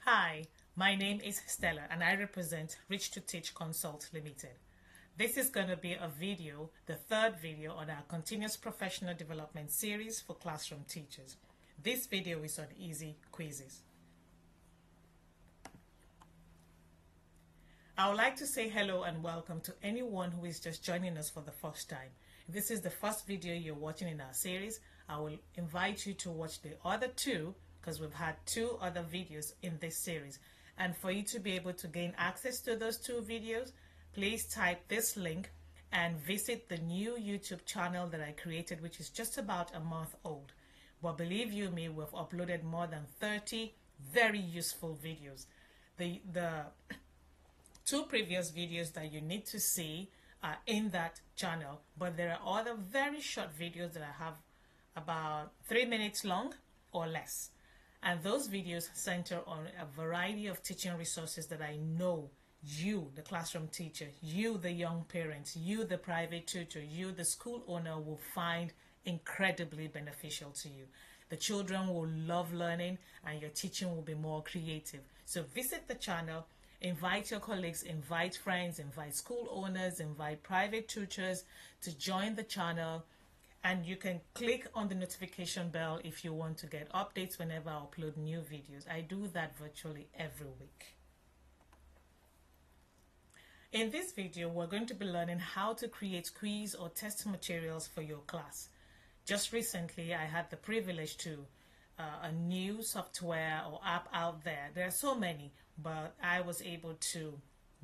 Hi, my name is Stella and I represent Reach to Teach Consult Limited. This is going to be a video, the third video on our continuous professional development series for classroom teachers. This video is on easy quizzes. I would like to say hello and welcome to anyone who is just joining us for the first time. If this is the first video you're watching in our series, I will invite you to watch the other two because we've had two other videos in this series. And for you to be able to gain access to those two videos, please type this link and visit the new YouTube channel that I created, which is just about a month old. But believe you me, we've uploaded more than 30 very useful videos. The two previous videos that you need to see are in that channel, but there are other very short videos that I have about 3 minutes long or less. And those videos center on a variety of teaching resources that I know you, the classroom teacher, you, the young parents, you, the private tutor, you, the school owner, will find incredibly beneficial to you. The children will love learning and your teaching will be more creative. So visit the channel, invite your colleagues, invite friends, invite school owners, invite private tutors to join the channel. And you can click on the notification bell if you want to get updates whenever I upload new videos. I do that virtually every week. In this video, we're going to be learning how to create quiz or test materials for your class. Just recently, I had the privilege to a new software or app out there. There are so many, but I was able to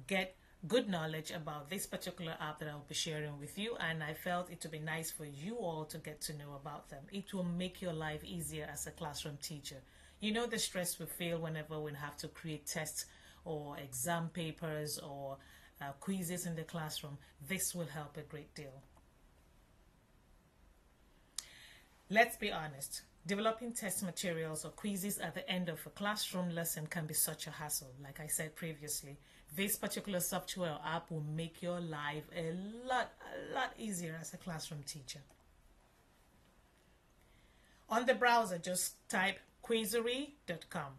get good knowledge about this particular app that I'll be sharing with you, and I felt it would be nice for you all to get to know about them. It will make your life easier as a classroom teacher. You know the stress we feel whenever we have to create tests or exam papers or quizzes in the classroom. This will help a great deal. Let's be honest. Developing test materials or quizzes at the end of a classroom lesson can be such a hassle. Like I said previously, this particular software or app will make your life a lot easier as a classroom teacher. On the browser, just type Quizzory.com,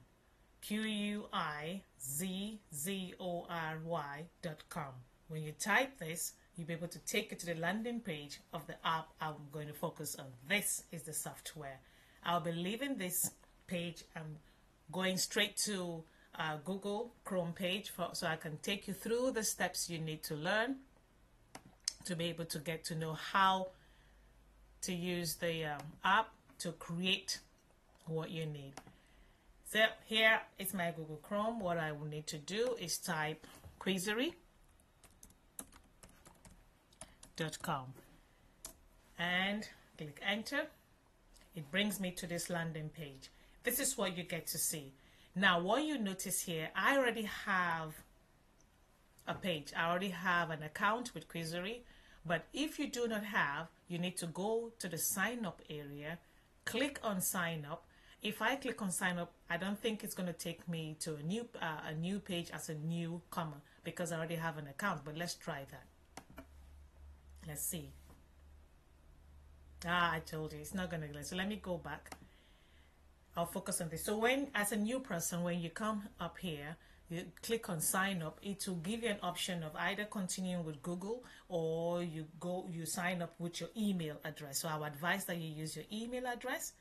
Quizzory.com. When you type this, you'll be able to take you to the landing page of the app I'm going to focus on. This is the software. I'll be leaving this page. I'm going straight to Google Chrome page so I can take you through the steps you need to learn to be able to get to know how to use the app to create what you need. So here is my Google Chrome. What I will need to do is type Quizzory.com and click enter. It brings me to this landing page. This is what you get to see. Now, what you notice here, I already have a page. I already have an account with Quizzory. But if you do not have, you need to go to the sign up area, click on sign up. If I click on sign up, I don't think it's going to take me to a new page as a newcomer because I already have an account. But let's try that. Let's see. I told you it's not going to. So let me go back. I'll focus on this. So when, as a new person, when you come up here, you click on sign up, it will give you an option of either continuing with Google or you sign up with your email address. So I would advise that you use your email address.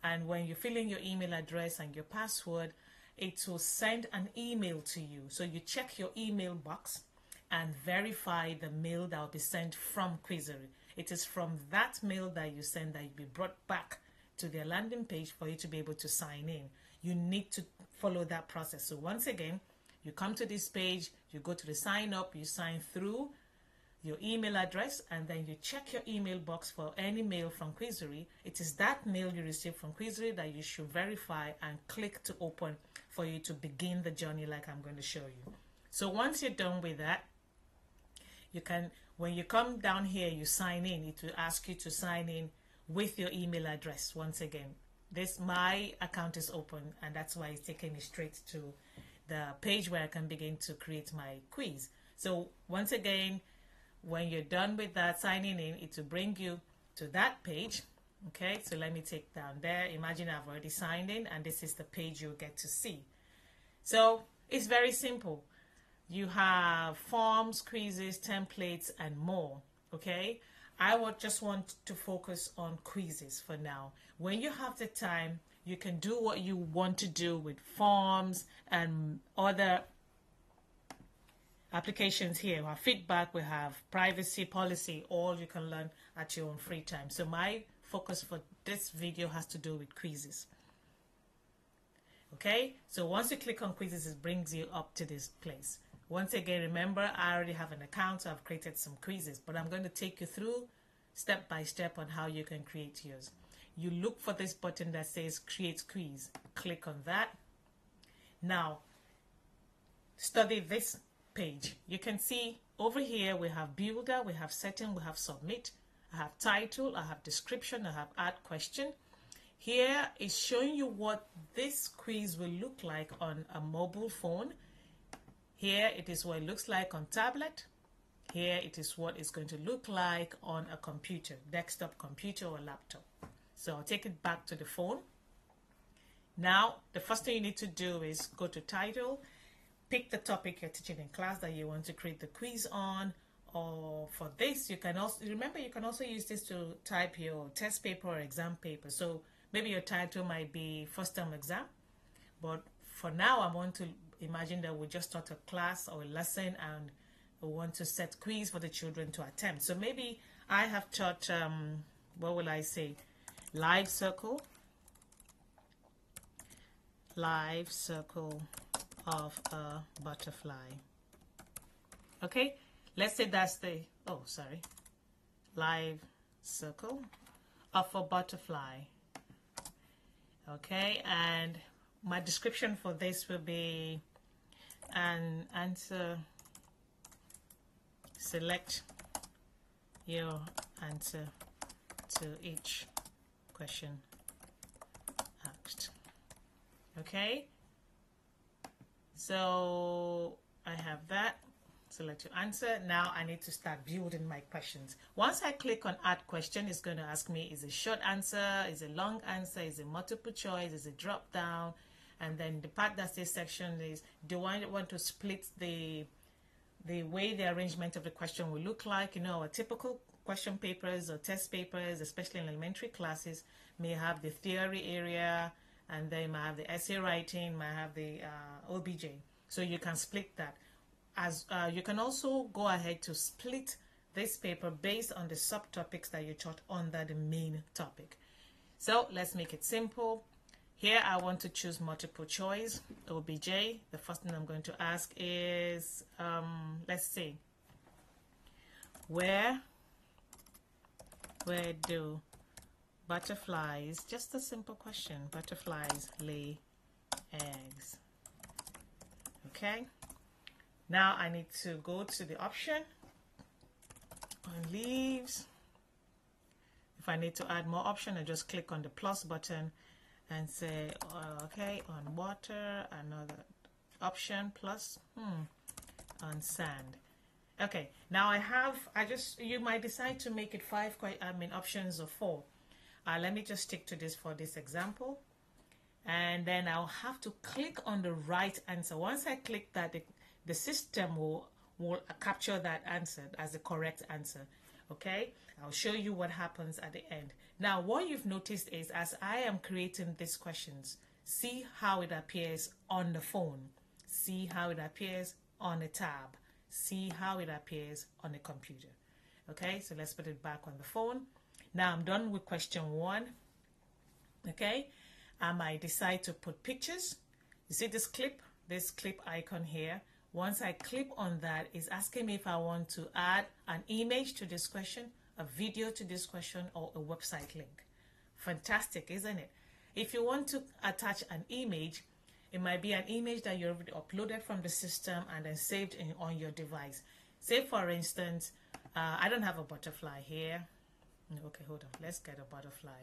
And when you fill in your email address and your password, it will send an email to you. So you check your email box and verify the mail that will be sent from Quizzory. It is from that mail that you send that you'll be brought back to their landing page for you to be able to sign in. You need to follow that process. So once again, you come to this page, you go to the sign up, you sign through your email address, and then you check your email box for any mail from Quizzory. It is that mail you receive from Quizzory that you should verify and click to open for you to begin the journey like I'm going to show you. So once you're done with that, you can, when you come down here, you sign in. It will ask you to sign in with your email address. Once again, my account is open, and that's why it's taking me straight to the page where I can begin to create my quiz. So once again, when you're done with that signing in, it will bring you to that page. Okay, so let me take down there. Imagine I've already signed in, and this is the page you'll get to see. So it's very simple. You have forms, quizzes, templates, and more. Okay, I would just want to focus on quizzes for now. When you have the time, you can do what you want to do with forms and other applications here. We have feedback, we have privacy policy, all you can learn at your own free time. So my focus for this video has to do with quizzes. Okay, so once you click on quizzes, it brings you up to this place. Once again, remember, I already have an account, so I've created some quizzes, but I'm going to take you through step by step on how you can create yours. You look for this button that says create quiz. Click on that. Now, study this page. You can see over here we have builder, we have setting, we have submit, I have title, I have description, I have add question. Here is showing you what this quiz will look like on a mobile phone. Here it is what it looks like on tablet. Here it is what it's going to look like on a computer, desktop computer or laptop. So I'll take it back to the phone. Now, the first thing you need to do is go to title, pick the topic you're teaching in class that you want to create the quiz on, or for this, you can also, remember, you can also use this to type your test paper or exam paper. So maybe your title might be first term exam, but for now, I want to imagine that we just taught a class or a lesson and we want to set quiz for the children to attempt. So maybe I have taught, what will I say, live circle of a butterfly. Okay, let's say that's the, oh, sorry, live circle of a butterfly. Okay, and my description for this will be an answer. Select your answer to each question asked. Okay, so I have that. Select your answer. Now I need to start building my questions. Once I click on add question, it's going to ask me, is it short answer, is it long answer, is it multiple choice, is it drop down? And then the part that says section is, do I want to split the way the arrangement of the question will look like? You know, a typical question papers or test papers, especially in elementary classes, may have the theory area, and they might have the essay writing, might have the OBJ. So you can split that. As you can also go ahead to split this paper based on the subtopics that you taught under the main topic. So let's make it simple. Here I want to choose multiple choice, OBJ. The first thing I'm going to ask is, let's see, where do butterflies, just a simple question, butterflies lay eggs? Okay, now I need to go to the option on leaves. If I need to add more option, I just click on the plus button and say, okay, on water, another option, plus, on sand. Okay, now you might decide to make it 5, options or 4. Let me just stick to this for this example. And then I'll have to click on the right answer. Once I click that, the system will capture that answer as the correct answer. Okay, I'll show you what happens at the end. Now, what you've noticed is, as I am creating these questions, see how it appears on the phone, see how it appears on a tab, see how it appears on a computer. Okay, so let's put it back on the phone. Now I'm done with question 1. Okay, I might decide to put pictures. You see this clip icon here. Once I click on that, it's asking me if I want to add an image to this question, a video to this question, or a website link. Fantastic, isn't it? If you want to attach an image, it might be an image that you already uploaded from the system and then saved on your device. Say, for instance, I don't have a butterfly here. Okay, hold on. Let's get a butterfly.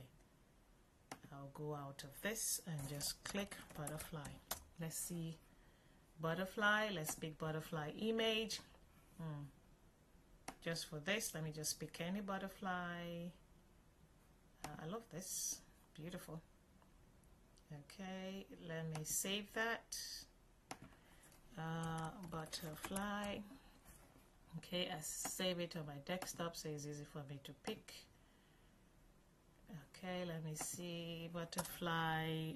I'll go out of this and just click butterfly. Let's see. Butterfly. Let's pick butterfly image. Just for this, let me just pick any butterfly. I love this. Beautiful. Okay, let me save that. butterfly. Okay, I save it on my desktop so it's easy for me to pick. Okay, let me see. Butterfly,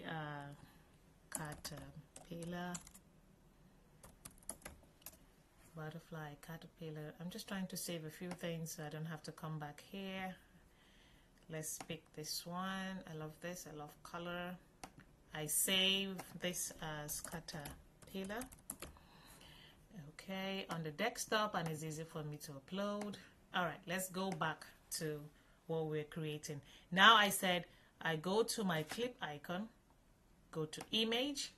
caterpillar. Butterfly, caterpillar. I'm just trying to save a few things so I don't have to come back here. Let's pick this one. I love this. I love color. I save this as caterpillar. Okay, on the desktop, and it's easy for me to upload. All right, let's go back to what we're creating. Now I said I go to my clip icon, go to image.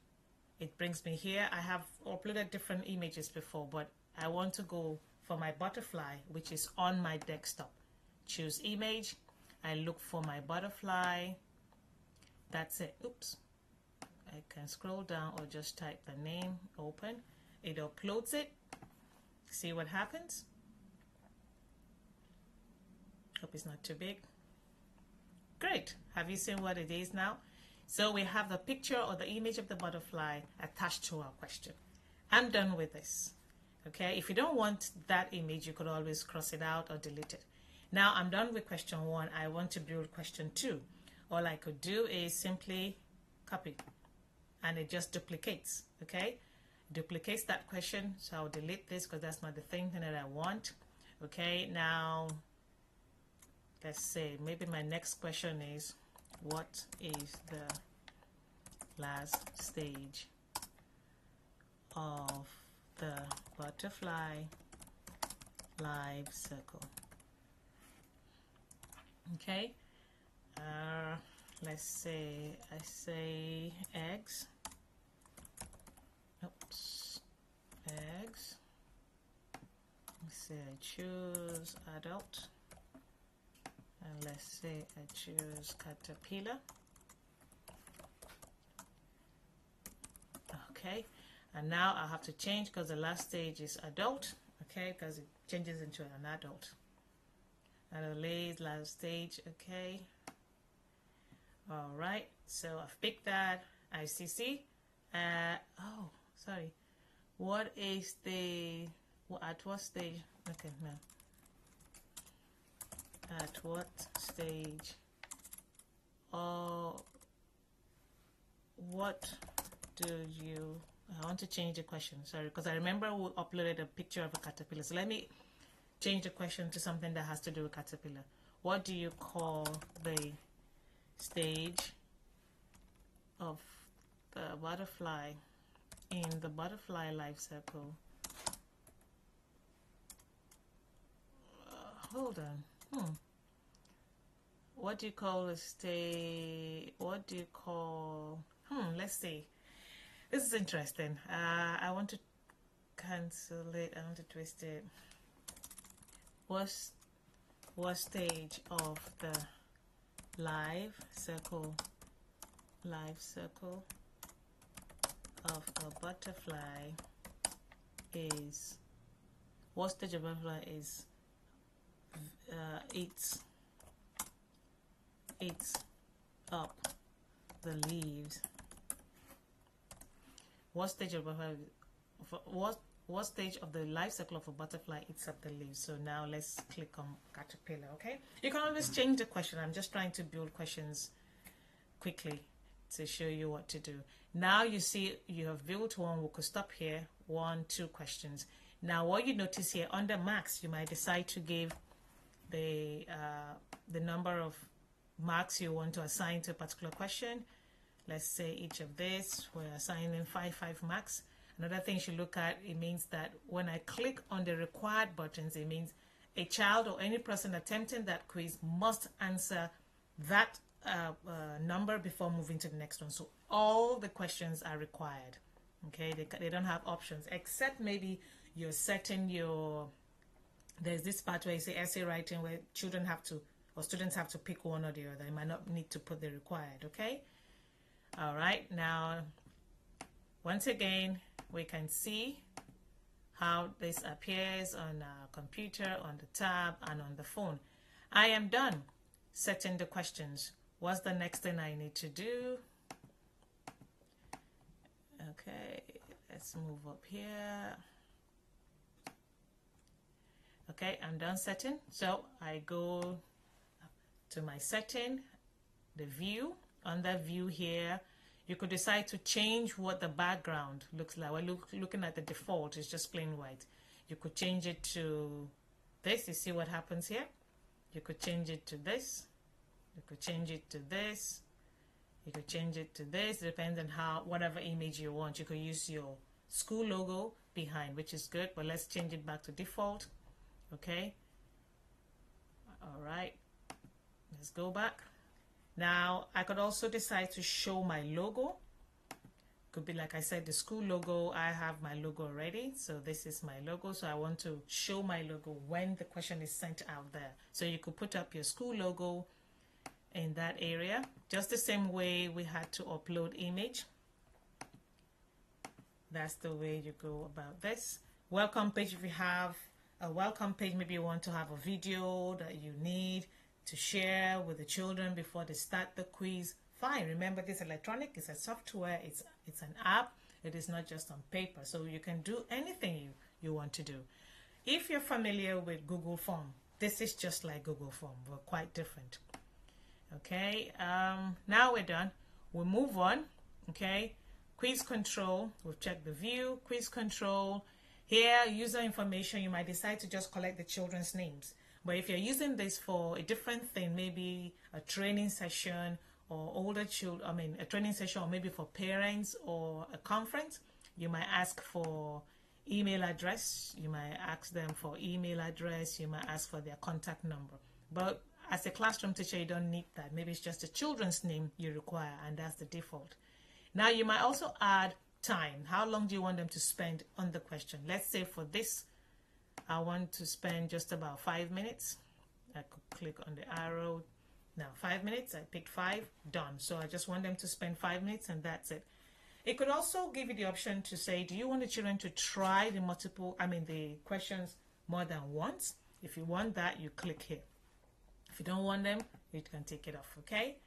It brings me here. I have uploaded different images before, but I want to go for my butterfly, which is on my desktop. Choose image. I look for my butterfly. That's it. Oops. I can scroll down or just type the name, open. It uploads it. See what happens. Hope it's not too big. Great. Have you seen what it is now? So we have the picture or the image of the butterfly attached to our question. I'm done with this. Okay, if you don't want that image, you could always cross it out or delete it. Now I'm done with question 1. I want to build question 2. All I could do is simply copy, and it just duplicates. Okay, duplicates that question, so I'll delete this because that's not the thing that I want. Okay, now let's say maybe my next question is, what is the last stage of the butterfly life cycle? Okay, let's say I say eggs. Oops, eggs. Let's say I choose adult, and let's say I choose caterpillar. Okay, and now I have to change because the last stage is adult. Okay, because it changes into an adult. And the last stage. Okay. All right. So I've picked that. ICC. Oh, sorry. What is the? At what stage? Okay, no. At what stage? What do you? I want to change the question. Sorry, because I remember we uploaded a picture of a caterpillar. So let me change the question to something that has to do with caterpillar. What do you call the stage of the butterfly in the butterfly life cycle? Hold on. What do you call a stage? What do you call? Let's see. This is interesting. I want to cancel it. I want to twist it. What stage of the life cycle of a butterfly is? What stage of butterfly is? Eats up the leaves. What stage of butterfly? What stage of the life cycle of a butterfly eats up the leaves? So now let's click on caterpillar. Okay, you can always change the question. I'm just trying to build questions quickly to show you what to do. Now you see you have built one. We could stop here. 1, 2 questions. Now what you notice here under marks, you might decide to give the number of marks you want to assign to a particular question. Let's say each of this we're assigning 5 marks. Another thing you should look at, it means that when I click on the required buttons, it means a child or any person attempting that quiz must answer that number before moving to the next one. So all the questions are required. Okay, they don't have options, except maybe you're setting your, there's this part where you say essay writing where children have to, or students have to pick one or the other. You might not need to put the required. Okay. All right. Now, once again, we can see how this appears on our computer, on the tab, and on the phone. I am done setting the questions. What's the next thing I need to do? Okay, let's move up here. Okay, I'm done setting. So I go to my setting, the view. Under view here, you could decide to change what the background looks like. We're looking at the default, it's just plain white. You could change it to this. You see what happens here? You could change it to this. You could change it to this. You could change it to this. It depends on whatever image you want. You could use your school logo behind, which is good, but let's change it back to default. Okay. All right. Let's go back. Now, I could also decide to show my logo. Could be, like I said, the school logo. I have my logo already. So this is my logo. So I want to show my logo when the question is sent out there. So you could put up your school logo in that area. Just the same way we had to upload image. That's the way you go about this. Welcome page, if you have a welcome page, maybe you want to have a video that you need to share with the children before they start the quiz. Fine. Remember, this electronic is a software, it's an app, it is not just on paper. So you can do anything you want to do. If you're familiar with Google Form, this is just like Google Form, but quite different. Okay, now we're done. We'll move on. Okay, quiz control, we've checked the view, quiz control. Here, user information, you might decide to just collect the children's names. But if you're using this for a different thing, maybe a training session or older children, a training session, or maybe for parents or a conference, you might ask for email address. You might ask them for email address. You might ask for their contact number. But as a classroom teacher, you don't need that. Maybe it's just a children's name you require, and that's the default. Now, you might also add time. How long do you want them to spend on the question? Let's say for this, I want to spend just about 5 minutes. I could click on the arrow. Now 5 minutes, I picked 5, done. So I just want them to spend 5 minutes and that's it. It could also give you the option to say, do you want the children to try the questions more than once? If you want that, you click here. If you don't want them, you can take it off, okay?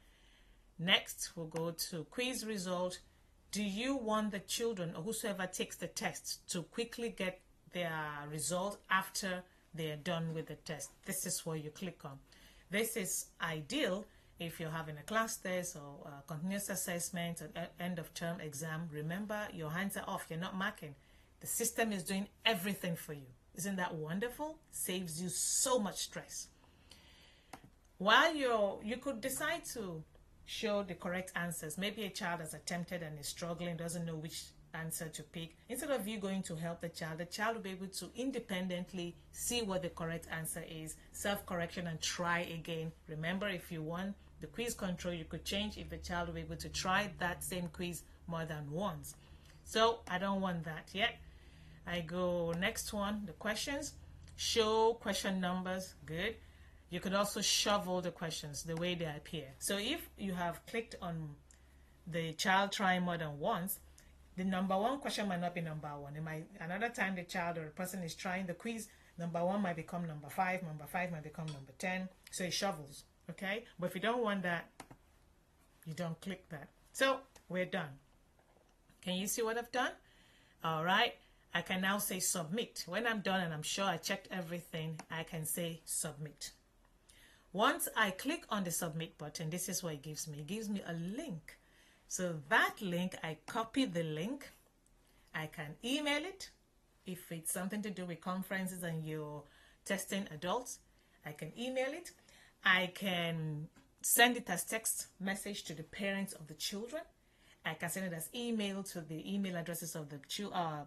Next, we'll go to quiz result. Do you want the children or whosoever takes the test to quickly get their result after they're done with the test? This is what you click on. This is ideal if you're having a class test or a continuous assessment or end of term exam. Remember, your hands are off. You're not marking. The system is doing everything for you. Isn't that wonderful? Saves you so much stress. While you could decide to show the correct answers. Maybe a child has attempted and is struggling, doesn't know which answer to pick. Instead of you going to help the child will be able to independently see what the correct answer is, self-correction, and try again. Remember, if you want the quiz control, you could change if the child will be able to try that same quiz more than once. So I don't want that yet. I go next one, the questions. Show question numbers, good. You could also shuffle the questions the way they appear. So if you have clicked on the child trying more than once, the number one question might not be number one. It might, another time the child or the person is trying the quiz, number one might become number 5, number 5 might become number 10. So it shovels, okay? But if you don't want that, you don't click that. So we're done. Can you see what I've done? All right. I can now say submit. When I'm done and I'm sure I checked everything, I can say submit. Once I click on the submit button, this is what it gives me. It gives me a link. So that link, I copy the link. I can email it. If it's something to do with conferences and you're testing adults, I can email it. I can send it as text message to the parents of the children. I can send it as email to the email addresses of the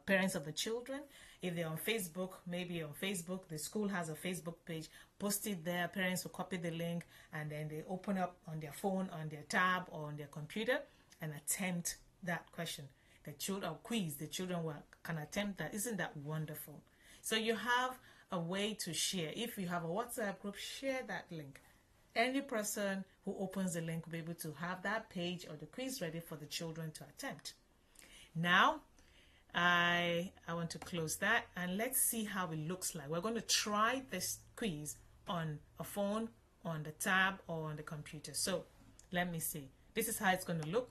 parents of the children. If they're on Facebook, maybe on Facebook, the school has a Facebook page, post it there, parents will copy the link, and then they open up on their phone, on their tab, or on their computer, and attempt that question. The children, or quiz, the children can attempt that. Isn't that wonderful? So you have a way to share. If you have a WhatsApp group, share that link. Any person who opens the link will be able to have that page or the quiz ready for the children to attempt. Now, I want to close that and let's see how it looks like. We're going to try this quiz on a phone, on the tab, or on the computer. So let me see. This is how it's going to look.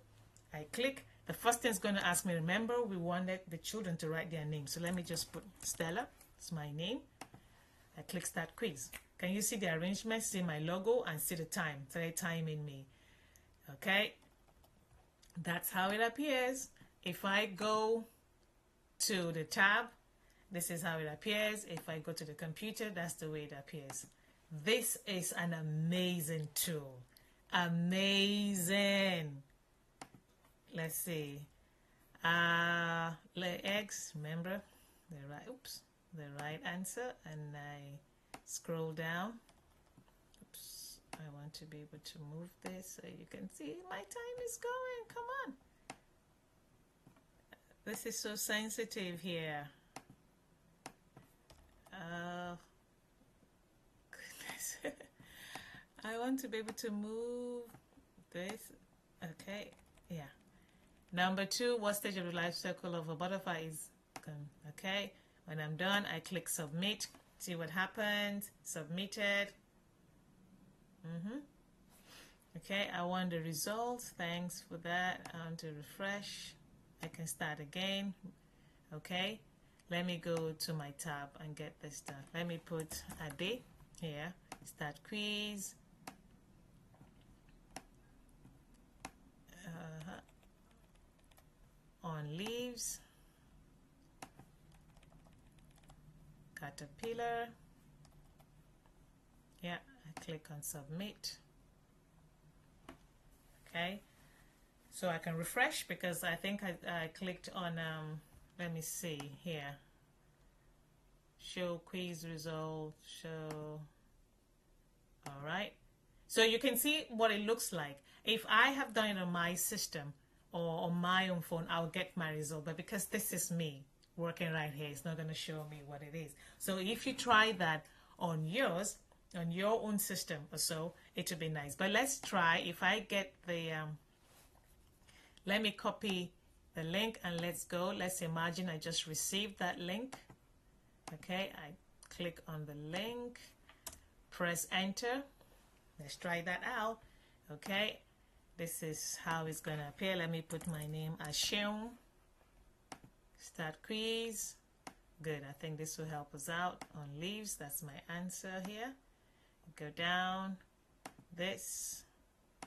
I click. The first thing it's going to ask me, remember, we wanted the children to write their name. So let me just put Stella. It's my name. I click start quiz. Can you see the arrangement, see my logo, and see the time? They're timing me. Okay, that's how it appears. If I go to the tab, this is how it appears. If I go to the computer, that's the way it appears. This is an amazing tool. Amazing. Let's see. X, remember the right answer, and I scroll down. Oops, I want to be able to move this so you can see my time is going. Come on. This is so sensitive here. Goodness. I want to be able to move this. Okay, yeah. Number 2, what stage of the life cycle of a butterfly is? Okay, when I'm done, I click submit. See what happens. Submitted. Okay, I want the results. Thanks for that. I want to refresh. I can start again. Okay, let me go to my tab and get this done. Let me put a day here. Start quiz. On leaves. Caterpillar. Yeah, I click on submit. Okay, so I can refresh because I think I clicked on let me see here, show quiz result, show. All right, so you can see what it looks like. If I have done it on my system or on my own phone, I'll get my result, but because this is me working right here, it's not going to show me what it is. So if you try that on yours, on your own system or so, it would be nice. But let's try. If I get the let me copy the link and let's go. Let's imagine I just received that link. Okay, I click on the link, press enter. Let's try that out. Okay, this is how it's going to appear. Let me put my name as Sheung. Start quiz. Good, I think this will help us out. On leaves, that's my answer here. Go down. This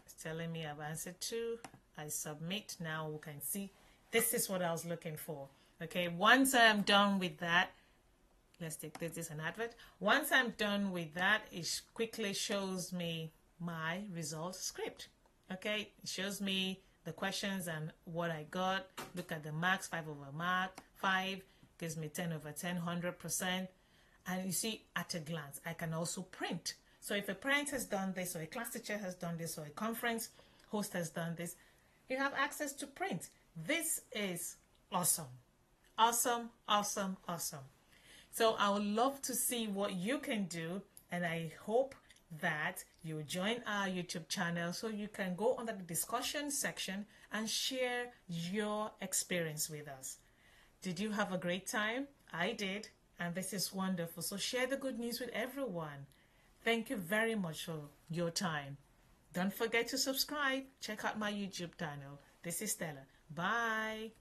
is telling me I've answered 2. I submit. Now we can see this is what I was looking for. Okay, once I'm done with that, let's take this is an advert. Once I'm done with that, it quickly shows me my results script. Okay, it shows me the questions and what I got. Look at the marks, 5 over mark 5 gives me 10 over 10, 100%. And you see at a glance, I can also print. So if a parent has done this, or a class teacher has done this, or a conference host has done this, you have access to print. This is awesome. Awesome, awesome, awesome. So I would love to see what you can do, and I hope that you join our YouTube channel so you can go under the discussion section and share your experience with us. Did you have a great time? I did, and this is wonderful. So share the good news with everyone. Thank you very much for your time. Don't forget to subscribe. Check out my YouTube channel. This is Stella. Bye.